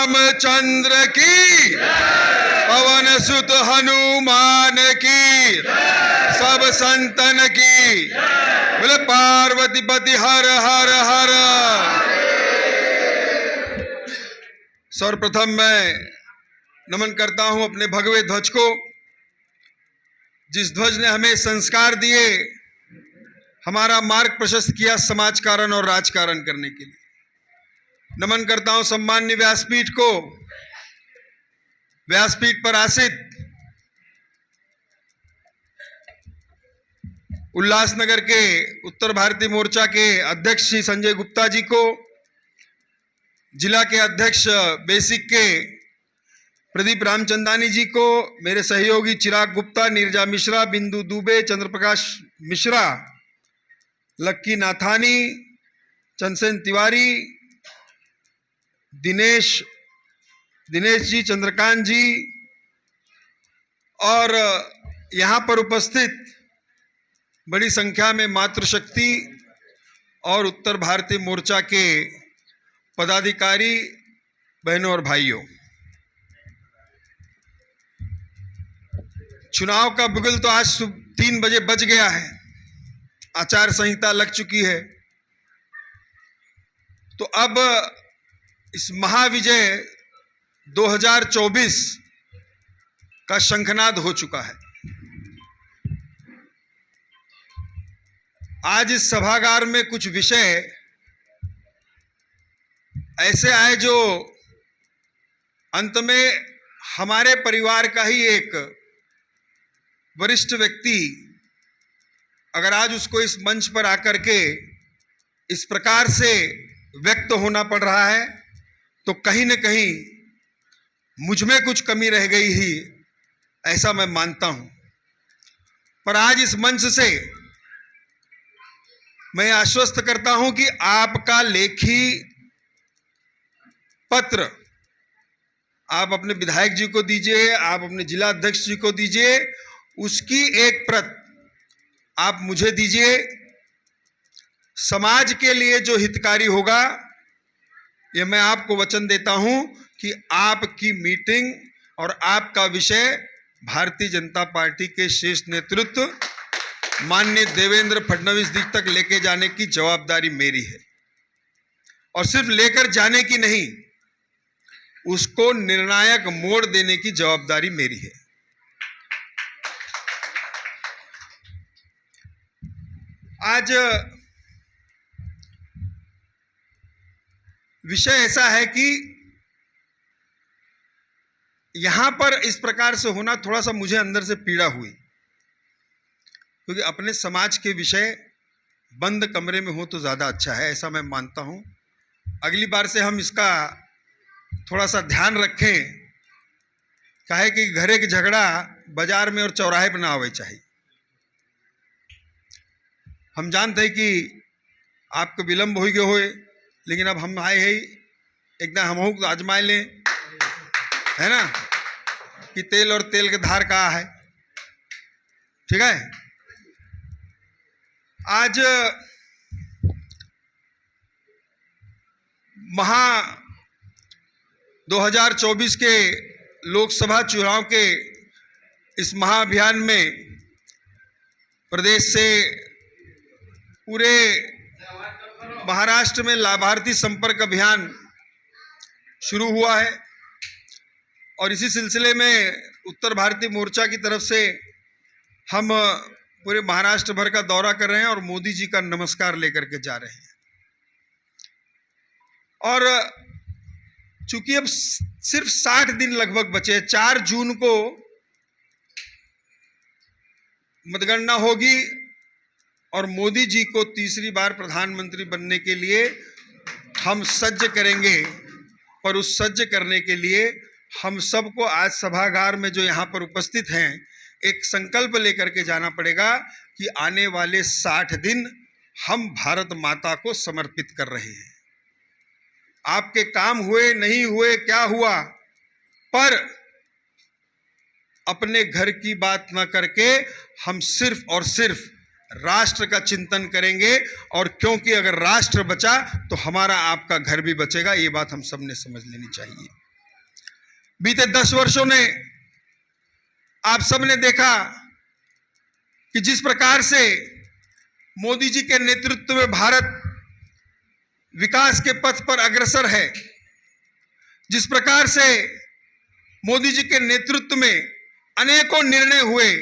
रामचंद्र की, पवन सुत हनुमान की, सब संतन की। बोले पार्वती पति हर हर हर। सर्वप्रथम मैं नमन करता हूं अपने भगवे ध्वज को, जिस ध्वज ने हमें संस्कार दिए, हमारा मार्ग प्रशस्त किया समाज कारण और राजकारण करने के लिए। नमन करता हूं सम्मान्य व्यासपीठ को, व्यासपीठ पर आसीत उल्लासनगर के उत्तर भारतीय मोर्चा के अध्यक्ष श्री संजय गुप्ता जी को, जिला के अध्यक्ष बेसिक के प्रदीप रामचंदानी जी को, मेरे सहयोगी चिराग गुप्ता, नीरजा मिश्रा, बिंदु दुबे, चंद्रप्रकाश मिश्रा, लक्की नाथानी, चंदसेन तिवारी, दिनेश जी, चंद्रकांत जी और यहाँ पर उपस्थित बड़ी संख्या में मातृशक्ति और उत्तर भारतीय मोर्चा के पदाधिकारी, बहनों और भाइयों। चुनाव का बिगुल तो आज 3 बजे बज गया है, आचार संहिता लग चुकी है। तो अब इस महाविजय 2024 का शंखनाद हो चुका है। आज इस सभागार में कुछ विषय ऐसे आए जो अंत में हमारे परिवार का ही एक वरिष्ठ व्यक्ति अगर आज उसको इस मंच पर आकर के इस प्रकार से व्यक्त होना पड़ रहा है तो कहीं न कहीं मुझ में कुछ कमी रह गई ही, ऐसा मैं मानता हूं। पर आज इस मंच से मैं आश्वस्त करता हूं कि आपका लेखी पत्र आप अपने विधायक जी को दीजिए, आप अपने जिला अध्यक्ष जी को दीजिए, उसकी एक प्रत आप मुझे दीजिए। समाज के लिए जो हितकारी होगा, ये मैं आपको वचन देता हूं कि आपकी मीटिंग और आपका विषय भारतीय जनता पार्टी के शीर्ष नेतृत्व माननीय देवेंद्र फडणवीस जी तक लेके जाने की जवाबदारी मेरी है। और सिर्फ लेकर जाने की नहीं, उसको निर्णायक मोड़ देने की जवाबदारी मेरी है। आज विषय ऐसा है कि यहां पर इस प्रकार से होना थोड़ा सा मुझे अंदर से पीड़ा हुई, क्योंकि अपने समाज के विषय बंद कमरे में हो तो ज़्यादा अच्छा है, ऐसा मैं मानता हूं। अगली बार से हम इसका थोड़ा सा ध्यान रखें, काहे कि घरे के झगड़ा बाजार में और चौराहे पर ना आवे चाहिए। हम जानते हैं कि आपको विलम्ब हो गए होए, लेकिन अब हम आए हैं एकदम हमहू आजमाए लें, है ना, कि तेल और तेल के धार कहाँ है। ठीक है। आज 2024 के लोकसभा चुनाव के इस महाअभियान में प्रदेश से पूरे महाराष्ट्र में लाभार्थी संपर्क अभियान शुरू हुआ है और इसी सिलसिले में उत्तर भारतीय मोर्चा की तरफ से हम पूरे महाराष्ट्र भर का दौरा कर रहे हैं और मोदी जी का नमस्कार लेकर के जा रहे हैं। और चूंकि अब सिर्फ 60 दिन लगभग बचे, 4 जून को मतगणना होगी और मोदी जी को तीसरी बार प्रधानमंत्री बनने के लिए हम सज्ज करेंगे। पर उस सज्ज करने के लिए हम सबको आज सभागार में जो यहाँ पर उपस्थित हैं एक संकल्प लेकर के जाना पड़ेगा कि आने वाले 60 दिन हम भारत माता को समर्पित कर रहे हैं। आपके काम हुए नहीं हुए क्या हुआ, पर अपने घर की बात न करके हम सिर्फ और सिर्फ राष्ट्र का चिंतन करेंगे। और क्योंकि अगर राष्ट्र बचा तो हमारा आपका घर भी बचेगा, ये बात हम सब ने समझ लेनी चाहिए। बीते 10 वर्षों ने आप सबने देखा कि जिस प्रकार से मोदी जी के नेतृत्व में भारत विकास के पथ पर अग्रसर है, जिस प्रकार से मोदी जी के नेतृत्व में अनेकों निर्णय हुए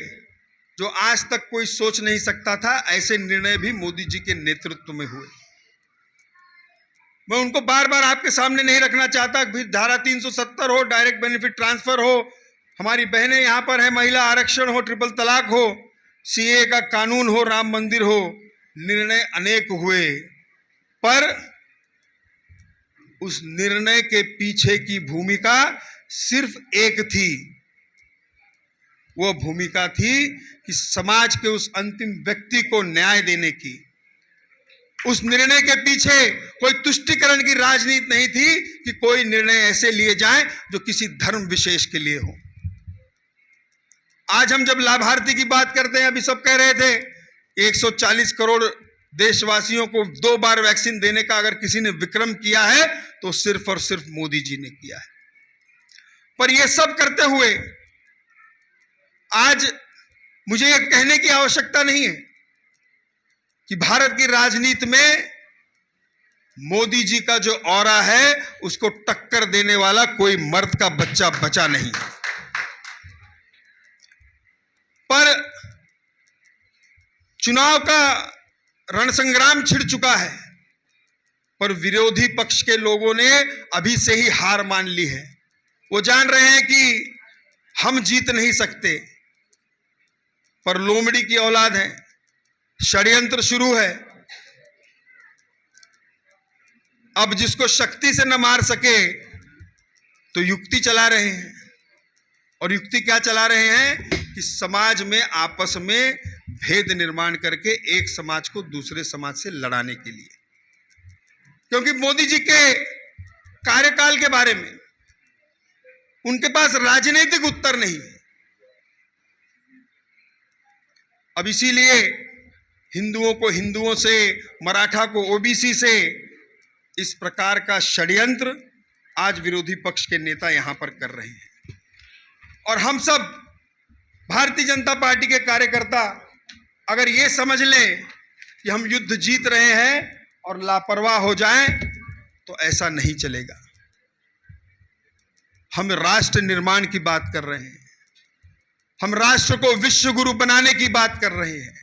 जो आज तक कोई सोच नहीं सकता था, ऐसे निर्णय भी मोदी जी के नेतृत्व में हुए। मैं उनको बार बार आपके सामने नहीं रखना चाहता, फिर धारा 370 हो, डायरेक्ट बेनिफिट ट्रांसफर हो, हमारी बहनें यहां पर है, महिला आरक्षण हो, ट्रिपल तलाक हो, सीए का कानून हो, राम मंदिर हो, निर्णय अनेक हुए, पर उस निर्णय के पीछे की भूमिका सिर्फ एक थी। वो भूमिका थी कि समाज के उस अंतिम व्यक्ति को न्याय देने की। उस निर्णय के पीछे कोई तुष्टीकरण की राजनीति नहीं थी कि कोई निर्णय ऐसे लिए जाएं जो किसी धर्म विशेष के लिए हो। आज हम जब लाभार्थी की बात करते हैं, अभी सब कह रहे थे 140 करोड़ देशवासियों को 2 बार वैक्सीन देने का अगर किसी ने विक्रम किया है तो सिर्फ और सिर्फ मोदी जी ने किया है। पर यह सब करते हुए आज मुझे यह कहने की आवश्यकता नहीं है कि भारत की राजनीति में मोदी जी का जो ऑरा है उसको टक्कर देने वाला कोई मर्द का बच्चा बचा नहीं। पर चुनाव का रणसंग्राम छिड़ चुका है, पर विरोधी पक्ष के लोगों ने अभी से ही हार मान ली है। वो जान रहे हैं कि हम जीत नहीं सकते, पर लोमड़ी की औलाद है, षड्यंत्र शुरू है। अब जिसको शक्ति से न मार सके तो युक्ति चला रहे हैं। और युक्ति क्या चला रहे हैं कि समाज में आपस में भेद निर्माण करके एक समाज को दूसरे समाज से लड़ाने के लिए। क्योंकि मोदी जी के कार्यकाल के बारे में उनके पास राजनीतिक उत्तर नहीं है। अब इसीलिए हिंदुओं को हिंदुओं से, मराठा को ओबीसी से, इस प्रकार का षड्यंत्र आज विरोधी पक्ष के नेता यहां पर कर रहे हैं। और हम सब भारतीय जनता पार्टी के कार्यकर्ता अगर ये समझ लें कि हम युद्ध जीत रहे हैं और लापरवाह हो जाएं तो ऐसा नहीं चलेगा। हम राष्ट्र निर्माण की बात कर रहे हैं, हम राष्ट्र को विश्व गुरु बनाने की बात कर रहे हैं।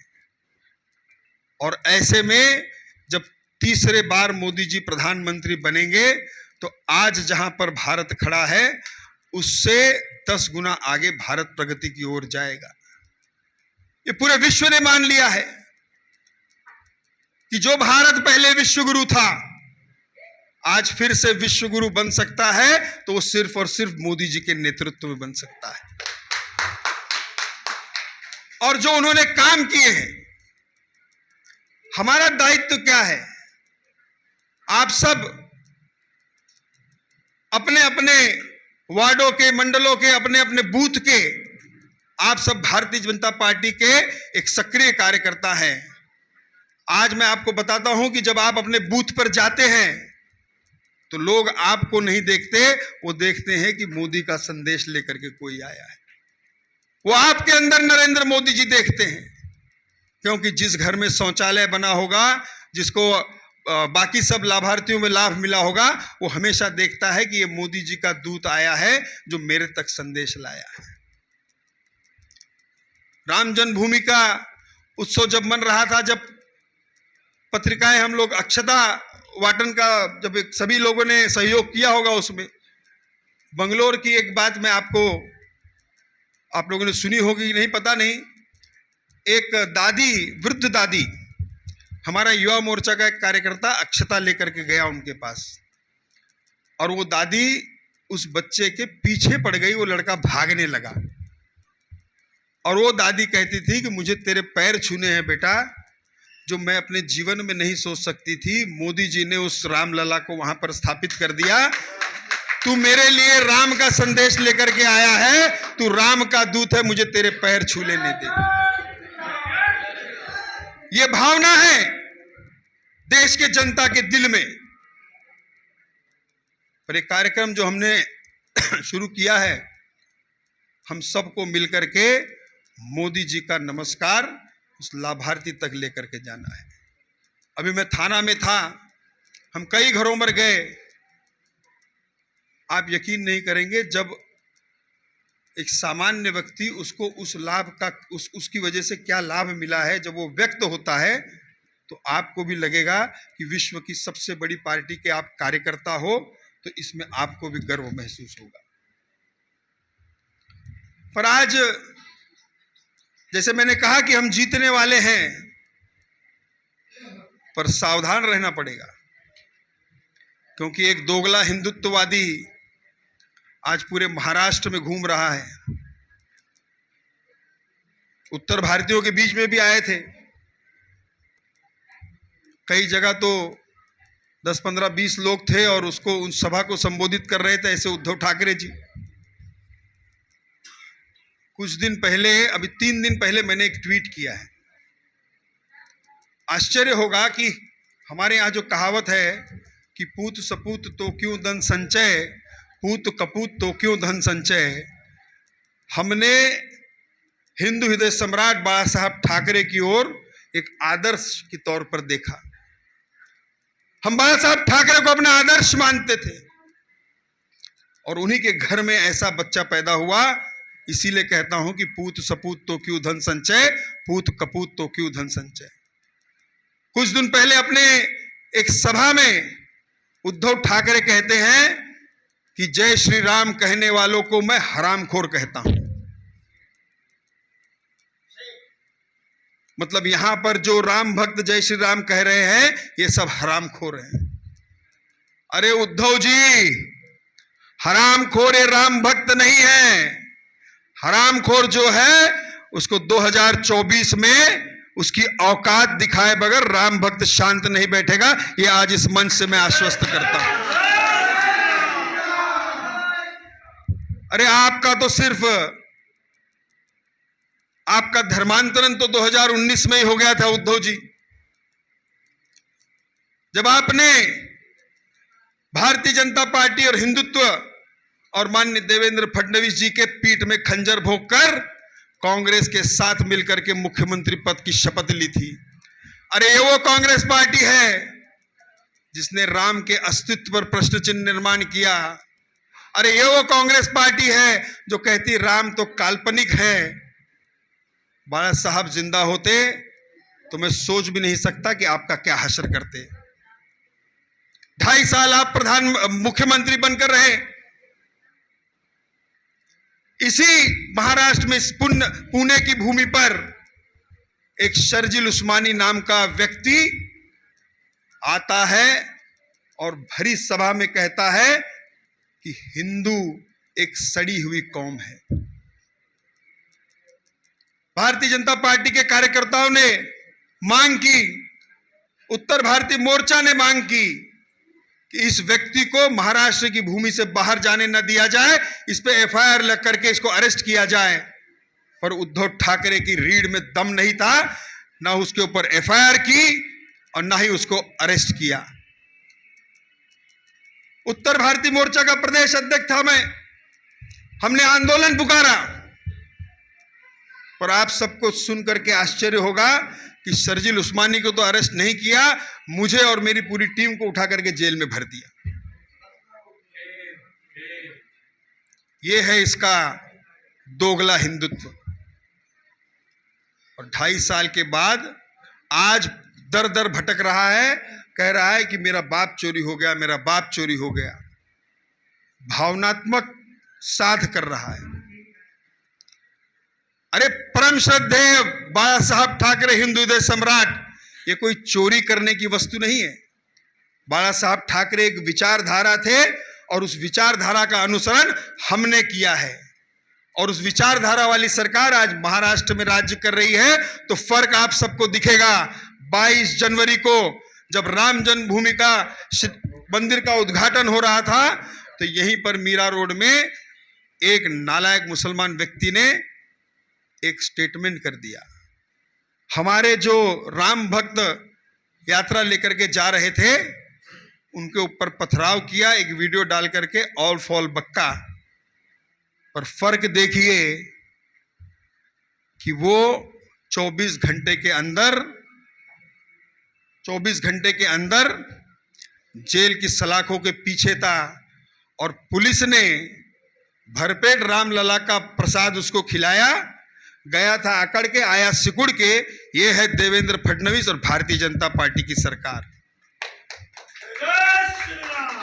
और ऐसे में जब तीसरे बार मोदी जी प्रधानमंत्री बनेंगे तो आज जहां पर भारत खड़ा है उससे 10 गुना आगे भारत प्रगति की ओर जाएगा। ये पूरे विश्व ने मान लिया है कि जो भारत पहले विश्व गुरु था आज फिर से विश्व गुरु बन सकता है, तो वो सिर्फ और सिर्फ मोदी जी के नेतृत्व में बन सकता है। और जो उन्होंने काम किए हैं, हमारा दायित्व क्या है? आप सब अपने अपने वार्डों के, मंडलों के, अपने अपने बूथ के आप सब भारतीय जनता पार्टी के एक सक्रिय कार्यकर्ता हैं। आज मैं आपको बताता हूं कि जब आप अपने बूथ पर जाते हैं तो लोग आपको नहीं देखते, वो देखते हैं कि मोदी का संदेश लेकर के कोई आया है। वो आपके अंदर नरेंद्र मोदी जी देखते हैं, क्योंकि जिस घर में शौचालय बना होगा, जिसको बाकी सब लाभार्थियों में लाभ मिला होगा, वो हमेशा देखता है कि ये मोदी जी का दूत आया है जो मेरे तक संदेश लाया है। राम जन्मभूमि का उत्सव जब मन रहा था, जब पत्रिकाएं हम लोग अक्षता वाटन का जब सभी लोगों ने सहयोग किया होगा, उसमें बंगलोर की एक बात मैं आप लोगों ने सुनी होगी, नहीं पता नहीं। एक दादी, वृद्ध दादी, हमारा युवा मोर्चा का एक कार्यकर्ता अक्षता लेकर के गया उनके पास, और वो दादी उस बच्चे के पीछे पड़ गई। वो लड़का भागने लगा और वो दादी कहती थी कि मुझे तेरे पैर छूने हैं बेटा, जो मैं अपने जीवन में नहीं सोच सकती थी। मोदी जी ने उस रामलला को वहां पर स्थापित कर दिया। तू मेरे लिए राम का संदेश लेकर के आया है, तू राम का दूत है, मुझे तेरे पैर छू लेने दे। ये भावना है देश के जनता के दिल में। पर एक कार्यक्रम जो हमने शुरू किया है, हम सबको मिलकर के मोदी जी का नमस्कार उस लाभार्थी तक लेकर के जाना है। अभी मैं थाना में था, हम कई घरों में गए, आप यकीन नहीं करेंगे, जब एक सामान्य व्यक्ति उसको उस लाभ का उसकी वजह से क्या लाभ मिला है जब वो व्यक्त होता है, तो आपको भी लगेगा कि विश्व की सबसे बड़ी पार्टी के आप कार्यकर्ता हो, तो इसमें आपको भी गर्व महसूस होगा। पर आज जैसे मैंने कहा कि हम जीतने वाले हैं, पर सावधान रहना पड़ेगा, क्योंकि एक दोगला हिंदुत्ववादी आज पूरे महाराष्ट्र में घूम रहा है। उत्तर भारतीयों के बीच में भी आए थे, कई जगह तो 10, 15, 20 लोग थे और उसको उन सभा को संबोधित कर रहे थे, ऐसे उद्धव ठाकरे जी। कुछ दिन पहले, अभी 3 दिन पहले मैंने एक ट्वीट किया है। आश्चर्य होगा कि हमारे यहाँ जो कहावत है कि पूत सपूत तो क्यों धन संचय, पूत कपूत तो क्यों धन संचय, हमने हिंदू हृदय सम्राट बाला साहब ठाकरे की ओर एक आदर्श के तौर पर देखा। हम बाला साहब ठाकरे को अपना आदर्श मानते थे और उन्हीं के घर में ऐसा बच्चा पैदा हुआ। इसीलिए कहता हूं कि पूत सपूत तो क्यों धन संचय, पूत कपूत तो क्यों धन संचय। कुछ दिन पहले अपने एक सभा में उद्धव ठाकरे कहते हैं कि जय श्री राम कहने वालों को मैं हरामखोर कहता हूं। मतलब यहां पर जो राम भक्त जय श्री राम कह रहे हैं, ये सब हरामखोर हैं। अरे उद्धव जी, हरामखोर ये राम भक्त नहीं है। हरामखोर जो है उसको 2024 में उसकी औकात दिखाए बगैर राम भक्त शांत नहीं बैठेगा, ये आज इस मंच से मैं आश्वस्त करता हूं। अरे आपका तो सिर्फ आपका धर्मांतरण तो 2019 में ही हो गया था उद्धव जी, जब आपने भारतीय जनता पार्टी और हिंदुत्व और माननीय देवेंद्र फडणवीस जी के पीठ में खंजर भोंककर कांग्रेस के साथ मिलकर के मुख्यमंत्री पद की शपथ ली थी। अरे ये वो कांग्रेस पार्टी है जिसने राम के अस्तित्व पर प्रश्न चिन्ह निर्माण किया। अरे ये वो कांग्रेस पार्टी है जो कहती राम तो काल्पनिक है। बाला साहब जिंदा होते तो मैं सोच भी नहीं सकता कि आपका क्या हश्र करते। 2.5 साल आप मुख्यमंत्री बनकर रहे। इसी महाराष्ट्र में इस पुणे की भूमि पर एक शर्जिल उस्मानी नाम का व्यक्ति आता है और भरी सभा में कहता है कि हिंदू एक सड़ी हुई कौम है। भारतीय जनता पार्टी के कार्यकर्ताओं ने मांग की, उत्तर भारतीय मोर्चा ने मांग की कि इस व्यक्ति को महाराष्ट्र की भूमि से बाहर जाने न दिया जाए, इस पे एफआईआर लग करके इसको अरेस्ट किया जाए। पर उद्धव ठाकरे की रीढ़ में दम नहीं था, ना उसके ऊपर एफआईआर की और ना ही उसको अरेस्ट किया। उत्तर भारतीय मोर्चा का प्रदेश अध्यक्ष था मैं, हमने आंदोलन पुकारा। पर आप सबको सुन करके आश्चर्य होगा कि शर्जिल उस्मानी को तो अरेस्ट नहीं किया, मुझे और मेरी पूरी टीम को उठा करके जेल में भर दिया। यह है इसका दोगला हिंदुत्व। और 2.5 साल के बाद आज दर दर भटक रहा है, कह रहा है कि मेरा बाप चोरी हो गया, मेरा बाप चोरी हो गया। भावनात्मक साध कर रहा है। अरे परम श्रद्धेय बाला साहब ठाकरे हिंदू हृदय सम्राट, ये कोई चोरी करने की वस्तु नहीं है। बाला साहब ठाकरे एक विचारधारा थे और उस विचारधारा का अनुसरण हमने किया है। और उस विचारधारा वाली सरकार आज महाराष्ट्र में राज्य कर रही है। तो फर्क आप सबको दिखेगा। 22 जनवरी को जब राम जन्मभूमि का मंदिर का उद्घाटन हो रहा था, तो यहीं पर मीरा रोड में एक नालायक मुसलमान व्यक्ति ने एक स्टेटमेंट कर दिया। हमारे जो राम भक्त यात्रा लेकर के जा रहे थे, उनके ऊपर पथराव किया, एक वीडियो डाल करके ऑल फॉल बक्का। पर फर्क देखिए कि वो 24 घंटे के अंदर जेल की सलाखों के पीछे था और पुलिस ने भरपेट रामलला का प्रसाद उसको खिलाया। गया था अकड़ के, आया सिकुड़ के। ये है देवेंद्र फडणवीस और भारतीय जनता पार्टी की सरकार।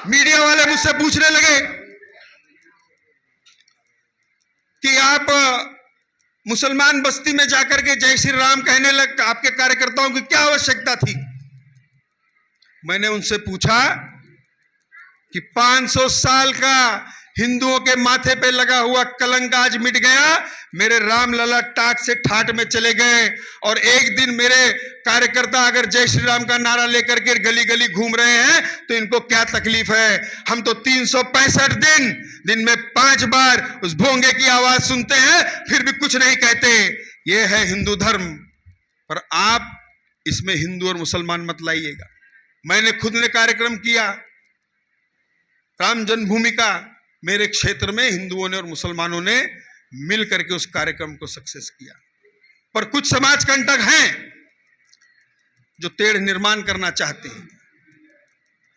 मीडिया वाले मुझसे पूछने लगे कि आप मुसलमान बस्ती में जाकर के जय श्री राम कहने लग, आपके कार्यकर्ताओं की क्या आवश्यकता थी? मैंने उनसे पूछा कि 500 साल का हिंदुओं के माथे पे लगा हुआ कलंक आज मिट गया। मेरे रामलला टाट से ठाट में चले गए और एक दिन मेरे कार्यकर्ता अगर जय श्री राम का नारा लेकर के गली गली घूम रहे हैं तो इनको क्या तकलीफ है? हम तो 365 दिन में 5 बार उस भोंगे की आवाज सुनते हैं, फिर भी कुछ नहीं कहते। ये है हिंदू धर्म। पर आप इसमें हिंदू और मुसलमान मत लाइएगा। मैंने खुद ने कार्यक्रम किया राम जन्मभूमि का। मेरे क्षेत्र में हिंदुओं ने और मुसलमानों ने मिल करके उस कार्यक्रम को सक्सेस किया। पर कुछ समाज कंटक हैं जो टेढ़ निर्माण करना चाहते हैं।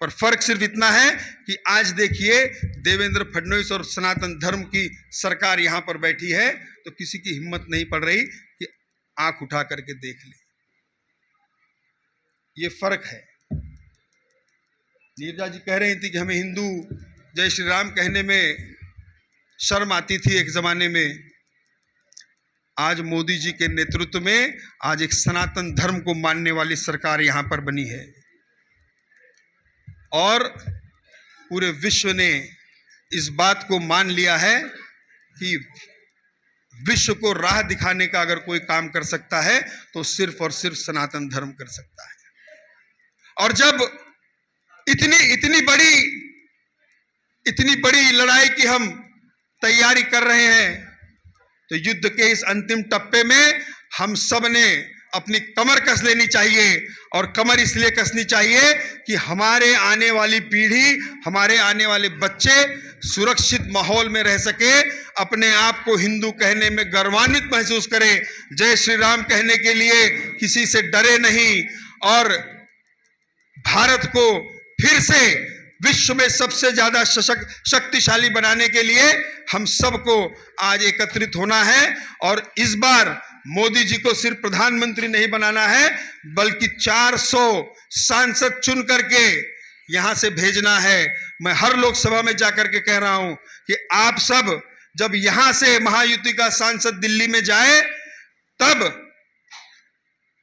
पर फर्क सिर्फ इतना है कि आज देखिए देवेंद्र फडणवीस और सनातन धर्म की सरकार यहां पर बैठी है तो किसी की हिम्मत नहीं पड़ रही कि आंख उठा करके देख ले। ये फर्क है। नीरजा जी कह रही थी कि हमें हिंदू जय श्री राम कहने में शर्म आती थी एक जमाने में। आज मोदी जी के नेतृत्व में आज एक सनातन धर्म को मानने वाली सरकार यहां पर बनी है और पूरे विश्व ने इस बात को मान लिया है कि विश्व को राह दिखाने का अगर कोई काम कर सकता है तो सिर्फ और सिर्फ सनातन धर्म कर सकता है। और जब इतनी बड़ी लड़ाई की हम तैयारी कर रहे हैं तो युद्ध के इस अंतिम टप्पे में हम सब ने अपनी कमर कस लेनी चाहिए। और कमर इसलिए कसनी चाहिए कि हमारे आने वाली पीढ़ी, हमारे आने वाले बच्चे सुरक्षित माहौल में रह सके, अपने आप को हिंदू कहने में गर्वान्वित महसूस करें, जय श्री राम कहने के लिए किसी से डरे नहीं और भारत को फिर से विश्व में सबसे ज्यादा शक्तिशाली बनाने के लिए हम सबको आज एकत्रित होना है। और इस बार मोदी जी को सिर्फ प्रधानमंत्री नहीं बनाना है बल्कि 400 सांसद चुन करके यहां से भेजना है। मैं हर लोकसभा में जाकर के कह रहा हूं कि आप सब जब यहां से महायुति का सांसद दिल्ली में जाए तब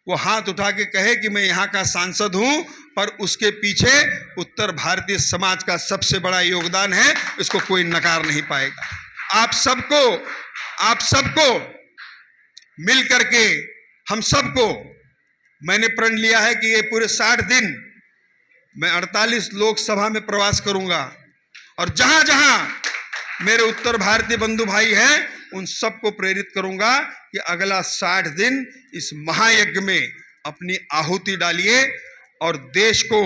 वो हाथ उठा के कहे कि मैं यहां का सांसद हूं, पर उसके पीछे उत्तर भारतीय समाज का सबसे बड़ा योगदान है, इसको कोई नकार नहीं पाएगा। आप सबको मिल करके हम सबको, मैंने प्रण लिया है कि ये पूरे 60 दिन मैं 48 लोकसभा में प्रवास करूंगा और जहां जहां मेरे उत्तर भारतीय बंधु भाई हैं उन सबको प्रेरित करूंगा कि अगला 60 दिन इस महायज्ञ में अपनी आहुति डालिए और देश को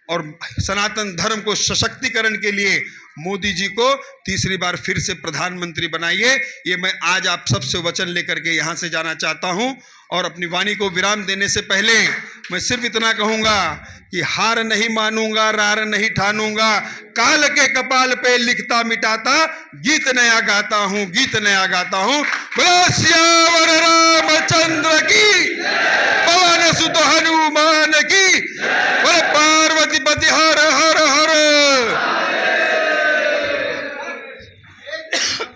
और सनातन धर्म को सशक्तिकरण के लिए मोदी जी को तीसरी बार फिर से प्रधानमंत्री बनाइए। ये मैं आज आप सबसे वचन लेकर के यहाँ से जाना चाहता हूँ। और अपनी वाणी को विराम देने से पहले मैं सिर्फ इतना कहूँगा कि हार नहीं मानूंगा, रार नहीं ठानूंगा, काल के कपाल पे लिखता मिटाता गीत नया गाता हूँ, गीत नया गाता हूँ। बोलो सियावर रामचंद्र की, पवन सुत हनुमान की, बोलो पार्वती पति हर हर हर।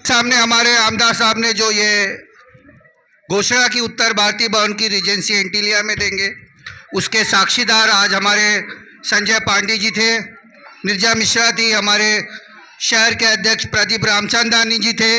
सामने हमारे आमदार साहब ने जो ये घोषणा की उत्तर भारतीय भवन की रीजेंसी एंटीलिया में देंगे, उसके साक्षीदार आज हमारे संजय पांडे जी थे, नीरजा मिश्रा थी, हमारे शहर के अध्यक्ष प्रदीप रामचंदानी जी थे।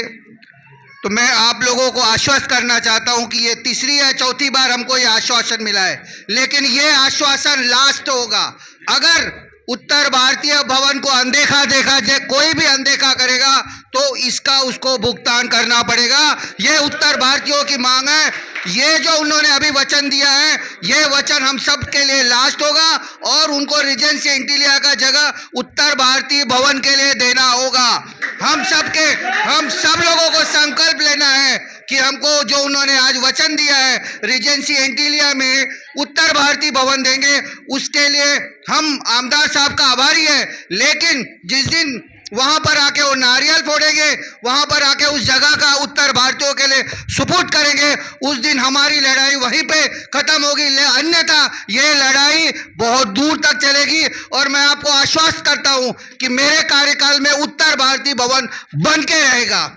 तो मैं आप लोगों को आश्वस्त करना चाहता हूं कि ये तीसरी या चौथी बार हमको ये आश्वासन मिला है, लेकिन ये आश्वासन लास्ट होगा। अगर उत्तर भारतीय भवन को अनदेखा देखा जाए, कोई भी अनदेखा करेगा तो इसका उसको भुगतान करना पड़ेगा। ये उत्तर भारतीयों की मांग है। ये जो उन्होंने अभी वचन दिया है, ये वचन हम सब के लिए लास्ट होगा और उनको रीजेंसी एंटीलिया का जगह उत्तर भारतीय भवन के लिए देना होगा। हम सब लोगों को संकल्प लेना है कि हमको जो उन्होंने आज वचन दिया है रीजेंसी एंटीलिया में उत्तर भारतीय भवन देंगे, उसके लिए हम आमदार साहब का आभारी है। लेकिन जिस दिन वहां पर आके वो नारियल फोड़ेंगे, वहां पर आके उस जगह का उत्तर भारतीयों के लिए सुपुर्द करेंगे, उस दिन हमारी लड़ाई वहीं पे खत्म होगी। अन्यथा ये लड़ाई बहुत दूर तक चलेगी और मैं आपको आश्वस्त करता हूं कि मेरे कार्यकाल में उत्तर भारतीय भवन बन के रहेगा।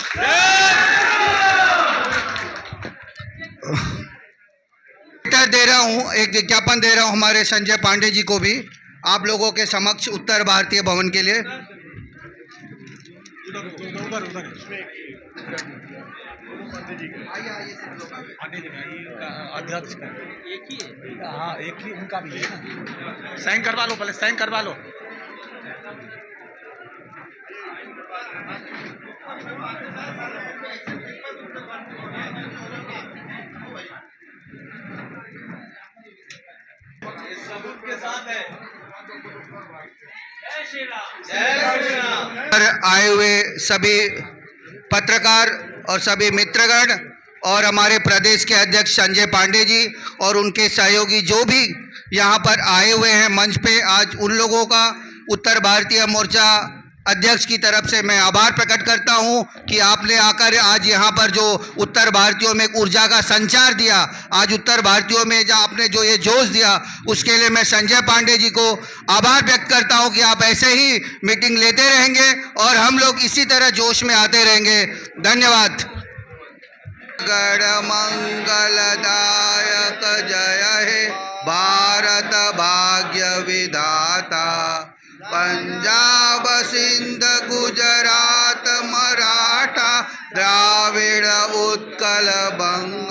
दे रहा हूं, एक विज्ञापन दे रहा हूं हमारे संजय पांडे जी को भी आप लोगों के समक्ष उत्तर भारतीय भवन के लिए। अध्यक्ष एक ही है, हाँ एक ही उनका भी है ना। साइन करवा लो, पहले साइन करवा लो। सबूत के साथ है। जय श्री राम, जय श्री राम। आए हुए सभी पत्रकार और सभी मित्रगण और हमारे प्रदेश के अध्यक्ष संजय पांडे जी और उनके सहयोगी जो भी यहाँ पर आए हुए हैं मंच पे, आज उन लोगों का उत्तर भारतीय मोर्चा अध्यक्ष की तरफ से मैं आभार प्रकट करता हूं कि आपने आकर आज यहाँ पर जो उत्तर भारतीयों में एक ऊर्जा का संचार दिया, आज उत्तर भारतीयों में जो आपने जो ये जोश दिया, उसके लिए मैं संजय पांडे जी को आभार व्यक्त करता हूं कि आप ऐसे ही मीटिंग लेते रहेंगे और हम लोग इसी तरह जोश में आते रहेंगे। धन्यवाद। गण मंगलदायक जय हे भारत भाग्य विधाता, पंजाब सिंध गुजरात मराठा द्राविड़ उत्कल बंग,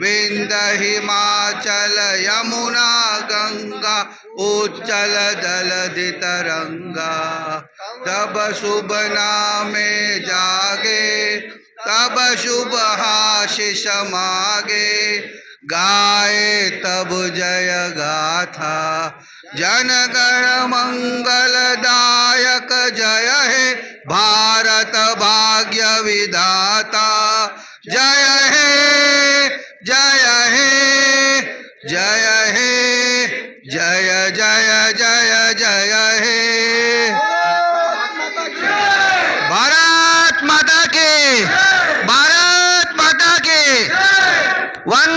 विंध्य हिमाचल यमुना गंगा उच्चल जलधि तरंगा। तब शुभ नामे जागे, तब शुभ आशीष मागे, गाए तब जय गाथा। जन गण मंगलदायक जय हे भारत भाग्य विधाता, जय हे जय हे जय हे जय जय जय जय हे। भारत माता के, भारत माता के। वन